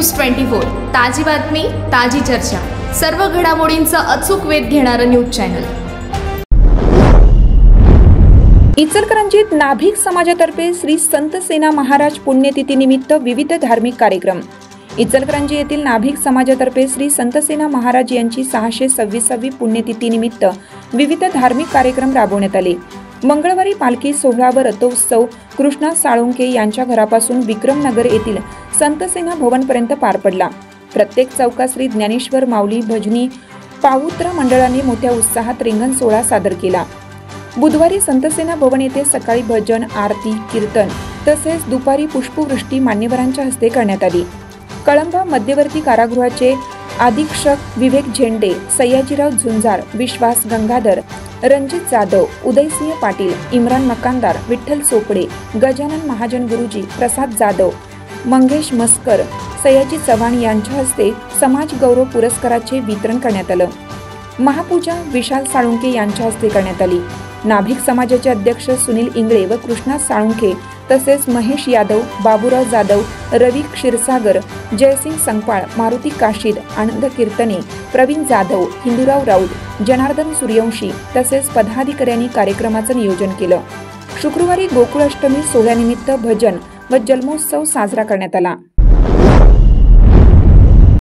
News 24 ताजी बातमी ताजी चर्चा सर्व घडामोडींचा अचूक वेध घेणारं न्यूज चॅनल। इचलकरंजीत नाभिक समाजातर्फे श्री संत सेना महाराज पुण्यतिथी निमित्त विविध धार्मिक कार्यक्रम। इचलकरंजी येथील नाभिक समाजातर्फे श्री संत सेना महाराज यांची 626वी पुण्यतिथी निमित्त विविध धार्मिक कार्यक्रम राबवण्यात आले। मंगळवारी पालखी सोहळा व रथोत्सव कृष्णा साळुंके यांच्या घरापासून विक्रमनगर येथील संत सेना भवन पर्यंत पार पडला। प्रत्येक चौकात श्री ज्ञानेश्वर माऊली भजनी पावुत्रा मंडळाने मोठ्या उत्साहात रिंगण सोहळा सादर केला। बुधवारी संत सेना भवन येथे सकाळी भजन आरती कीर्तन तसेच दुपारी पुष्पवृष्टी मान्यवरांच्या हस्ते करण्यात आली। कळंबा मध्यवर्ती कारागृहाचे अधीक्षक विवेक झेंडे, सयाजीराव झुंजार, विश्वास गंगाधर, रणजित जाधव, उदयसिंह पाटील, इम्रान मकानदार, विठ्ठल चोपडे, गजानन महाजन गुरुजी, प्रसाद जाधव, मंगेश मस्कर, सयाजी चव्हाण यांच्या हस्ते समाज गौरव पुरस्काराचे वितरण करण्यात आलं। महापूजा विशाल साळुंके यांच्या हस्ते करण्यात आली। नाभिक समाजाचे अध्यक्ष सुनील इंगळे व कृष्णा साळुंके तसेच महेश यादव, बाबूराव जाधव, रवी क्षीरसागर, जयसिंग संगपाळ, मारुती काशीद, आनंद कीर्तने, प्रवीण जाधव, हिंदूराव राऊत, जनार्दन सूर्यवंशी तसेच पदाधिकाऱ्यांनी कार्यक्रमाचं नियोजन केलं। शुक्रवारी गोकुळाष्टमी सोहळ्यानिमित्त भजन व जन्मोत्सव साजरा करण्यात आला।